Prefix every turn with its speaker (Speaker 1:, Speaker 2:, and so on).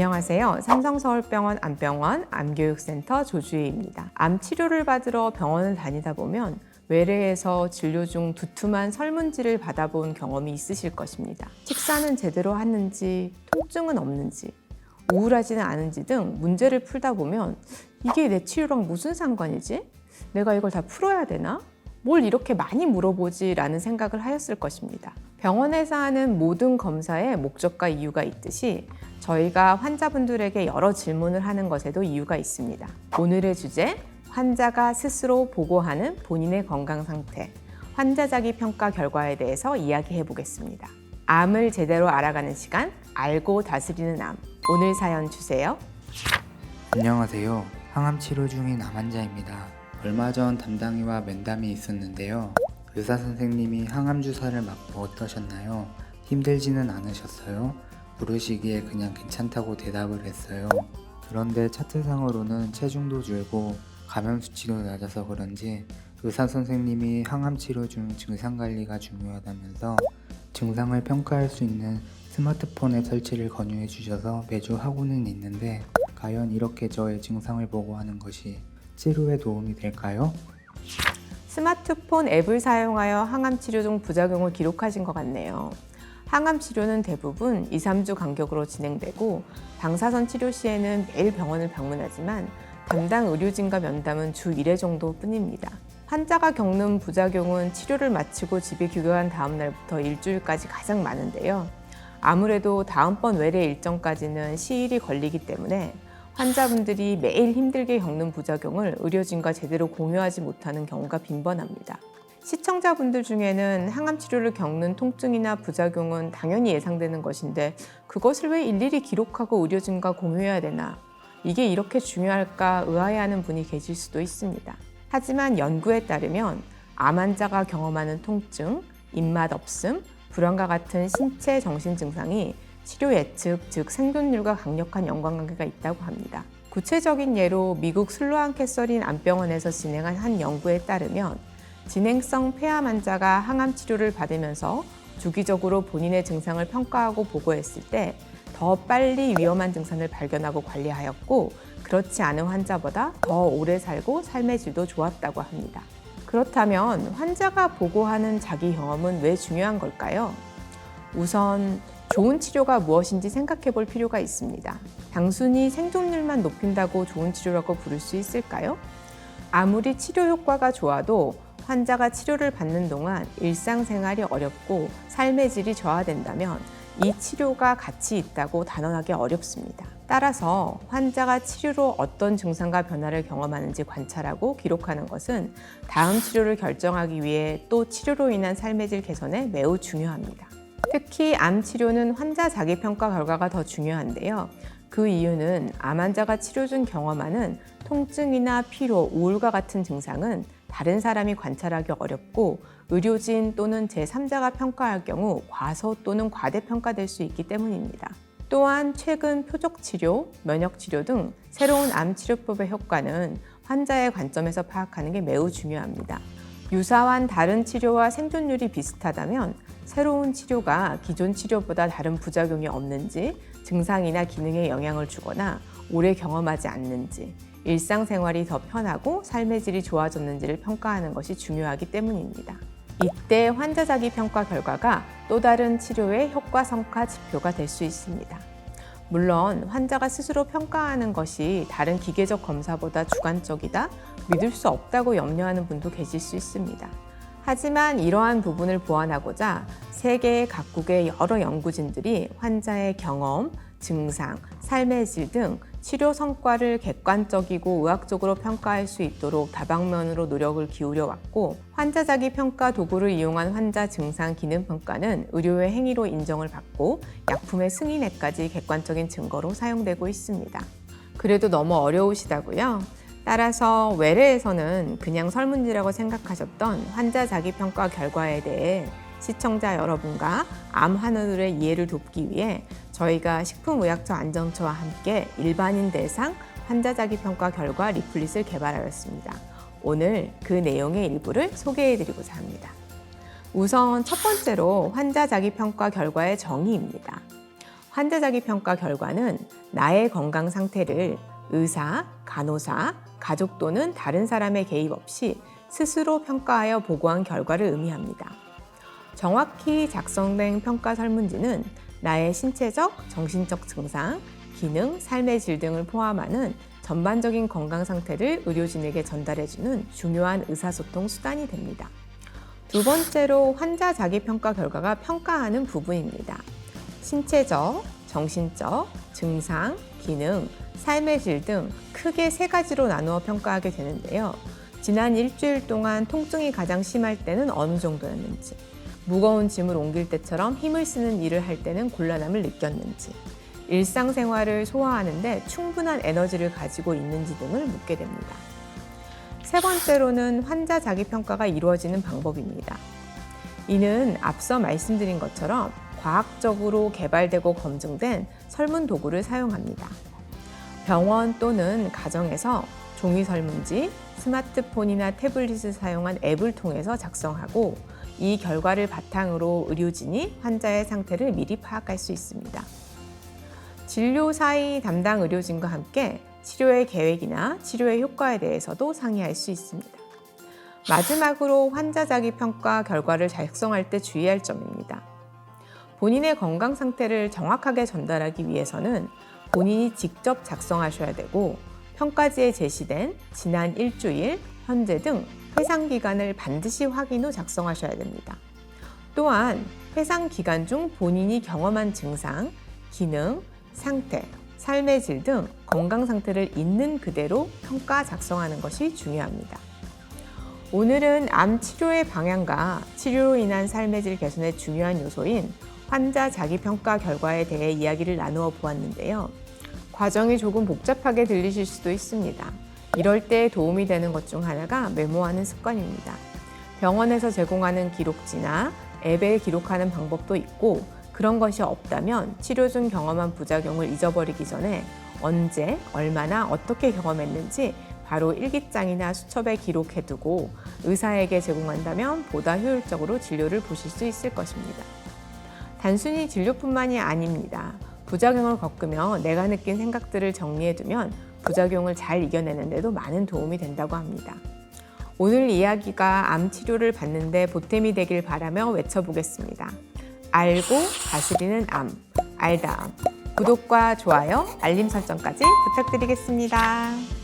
Speaker 1: 안녕하세요. 삼성서울병원 암병원 암교육센터 조주희입니다. 암 치료를 받으러 병원을 다니다 보면 외래에서 진료 중 두툼한 설문지를 받아본 경험이 있으실 것입니다. 식사는 제대로 하는지, 통증은 없는지, 우울하지는 않은지 등 문제를 풀다 보면 이게 내 치료랑 무슨 상관이지? 내가 이걸 다 풀어야 되나? 뭘 이렇게 많이 물어보지? 라는 생각을 하였을 것입니다. 병원에서 하는 모든 검사에 목적과 이유가 있듯이 저희가 환자분들에게 여러 질문을 하는 것에도 이유가 있습니다. 오늘의 주제, 환자가 스스로 보고하는 본인의 건강 상태, 환자 자기 평가 결과에 대해서 이야기해 보겠습니다. 암을 제대로 알아가는 시간, 알고 다스리는 암. 오늘 사연 주세요.
Speaker 2: 안녕하세요. 항암 치료 중인 암 환자입니다. 얼마 전 담당이와 면담이 있었는데요. 의사 선생님이 항암 주사를 맞고 어떠셨나요? 힘들지는 않으셨어요? 물으시기에 그냥 괜찮다고 대답을 했어요. 그런데 차트상으로는 체중도 줄고 감염 수치도 낮아서 그런지 의사 선생님이 항암 치료 중 증상 관리가 중요하다면서 증상을 평가할 수 있는 스마트폰의 설치를 권유해 주셔서 매주 하고는 있는데 과연 이렇게 저의 증상을 보고하는 것이 치료에 도움이 될까요?
Speaker 1: 스마트폰 앱을 사용하여 항암 치료 중 부작용을 기록하신 것 같네요. 항암 치료는 대부분 2, 3주 간격으로 진행되고 방사선 치료 시에는 매일 병원을 방문하지만 담당 의료진과 면담은 주 1회 정도뿐입니다. 환자가 겪는 부작용은 치료를 마치고 집에 귀가한 다음 날부터 일주일까지 가장 많은데요. 아무래도 다음번 외래 일정까지는 시일이 걸리기 때문에 환자분들이 매일 힘들게 겪는 부작용을 의료진과 제대로 공유하지 못하는 경우가 빈번합니다. 시청자분들 중에는 항암 치료를 겪는 통증이나 부작용은 당연히 예상되는 것인데 그것을 왜 일일이 기록하고 의료진과 공유해야 되나? 이게 이렇게 중요할까 의아해하는 분이 계실 수도 있습니다. 하지만 연구에 따르면 암 환자가 경험하는 통증, 입맛 없음, 불안과 같은 신체 정신 증상이 치료 예측, 즉 생존율과 강력한 연관관계가 있다고 합니다. 구체적인 예로 미국 슬로안 캐서린 암병원에서 진행한 한 연구에 따르면 진행성 폐암 환자가 항암 치료를 받으면서 주기적으로 본인의 증상을 평가하고 보고했을 때 더 빨리 위험한 증상을 발견하고 관리하였고 그렇지 않은 환자보다 더 오래 살고 삶의 질도 좋았다고 합니다. 그렇다면 환자가 보고하는 자기 경험은 왜 중요한 걸까요? 우선 좋은 치료가 무엇인지 생각해 볼 필요가 있습니다. 단순히 생존율만 높인다고 좋은 치료라고 부를 수 있을까요? 아무리 치료 효과가 좋아도 환자가 치료를 받는 동안 일상생활이 어렵고 삶의 질이 저하된다면 이 치료가 가치 있다고 단언하기 어렵습니다. 따라서 환자가 치료로 어떤 증상과 변화를 경험하는지 관찰하고 기록하는 것은 다음 치료를 결정하기 위해 또 치료로 인한 삶의 질 개선에 매우 중요합니다. 특히 암 치료는 환자 자기평가 결과가 더 중요한데요. 그 이유는 암 환자가 치료 중 경험하는 통증이나 피로, 우울과 같은 증상은 다른 사람이 관찰하기 어렵고 의료진 또는 제3자가 평가할 경우 과소 또는 과대평가될 수 있기 때문입니다. 또한 최근 표적치료, 면역치료 등 새로운 암 치료법의 효과는 환자의 관점에서 파악하는 게 매우 중요합니다. 유사한 다른 치료와 생존율이 비슷하다면 새로운 치료가 기존 치료보다 다른 부작용이 없는지, 증상이나 기능에 영향을 주거나 오래 경험하지 않는지, 일상생활이 더 편하고 삶의 질이 좋아졌는지를 평가하는 것이 중요하기 때문입니다. 이때 환자 자기 평가 결과가 또 다른 치료의 효과 성과 지표가 될 수 있습니다. 물론 환자가 스스로 평가하는 것이 다른 기계적 검사보다 주관적이다, 믿을 수 없다고 염려하는 분도 계실 수 있습니다. 하지만 이러한 부분을 보완하고자 세계 각국의 여러 연구진들이 환자의 경험, 증상, 삶의 질 등 치료 성과를 객관적이고 의학적으로 평가할 수 있도록 다방면으로 노력을 기울여 왔고 환자 자기 평가 도구를 이용한 환자 증상 기능 평가는 의료의 행위로 인정을 받고 약품의 승인에까지 객관적인 증거로 사용되고 있습니다. 그래도 너무 어려우시다고요? 따라서 외래에서는 그냥 설문지라고 생각하셨던 환자 자기 평가 결과에 대해 시청자 여러분과 암 환우들의 이해를 돕기 위해 저희가 식품의약처 안전처와 함께 일반인 대상 환자 자기 평가 결과 리플릿을 개발하였습니다. 오늘 그 내용의 일부를 소개해드리고자 합니다. 우선 첫 번째로 환자 자기 평가 결과의 정의입니다. 환자 자기 평가 결과는 나의 건강 상태를 의사, 간호사, 가족 또는 다른 사람의 개입 없이 스스로 평가하여 보고한 결과를 의미합니다. 정확히 작성된 평가 설문지는 나의 신체적, 정신적 증상, 기능, 삶의 질 등을 포함하는 전반적인 건강 상태를 의료진에게 전달해주는 중요한 의사소통 수단이 됩니다. 두 번째로 환자 자기평가 결과가 평가하는 부분입니다. 신체적, 정신적, 증상, 기능, 삶의 질 등 크게 세 가지로 나누어 평가하게 되는데요. 지난 일주일 동안 통증이 가장 심할 때는 어느 정도였는지, 무거운 짐을 옮길 때처럼 힘을 쓰는 일을 할 때는 곤란함을 느꼈는지, 일상생활을 소화하는데 충분한 에너지를 가지고 있는지 등을 묻게 됩니다. 세 번째로는 환자 자기평가가 이루어지는 방법입니다. 이는 앞서 말씀드린 것처럼 과학적으로 개발되고 검증된 설문 도구를 사용합니다. 병원 또는 가정에서 종이 설문지, 스마트폰이나 태블릿을 사용한 앱을 통해서 작성하고 이 결과를 바탕으로 의료진이 환자의 상태를 미리 파악할 수 있습니다. 진료 사이 담당 의료진과 함께 치료의 계획이나 치료의 효과에 대해서도 상의할 수 있습니다. 마지막으로 환자 자기평가 결과를 작성할 때 주의할 점입니다. 본인의 건강 상태를 정확하게 전달하기 위해서는 본인이 직접 작성하셔야 되고 평가지에 제시된 지난 일주일, 현재 등 회상 기간을 반드시 확인 후 작성하셔야 됩니다. 또한 회상 기간 중 본인이 경험한 증상, 기능, 상태, 삶의 질 등 건강 상태를 있는 그대로 평가 작성하는 것이 중요합니다. 오늘은 암 치료의 방향과 치료로 인한 삶의 질 개선의 중요한 요소인 환자 자기평가 결과에 대해 이야기를 나누어 보았는데요. 과정이 조금 복잡하게 들리실 수도 있습니다. 이럴 때 도움이 되는 것 중 하나가 메모하는 습관입니다. 병원에서 제공하는 기록지나 앱에 기록하는 방법도 있고 그런 것이 없다면 치료 중 경험한 부작용을 잊어버리기 전에 언제, 얼마나, 어떻게 경험했는지 바로 일기장이나 수첩에 기록해두고 의사에게 제공한다면 보다 효율적으로 진료를 보실 수 있을 것입니다. 단순히 진료뿐만이 아닙니다. 부작용을 겪으며 내가 느낀 생각들을 정리해두면 부작용을 잘 이겨내는 데도 많은 도움이 된다고 합니다. 오늘 이야기가 암 치료를 받는데 보탬이 되길 바라며 외쳐보겠습니다. 알고 다스리는 암, 알다암. 구독과 좋아요, 알림 설정까지 부탁드리겠습니다.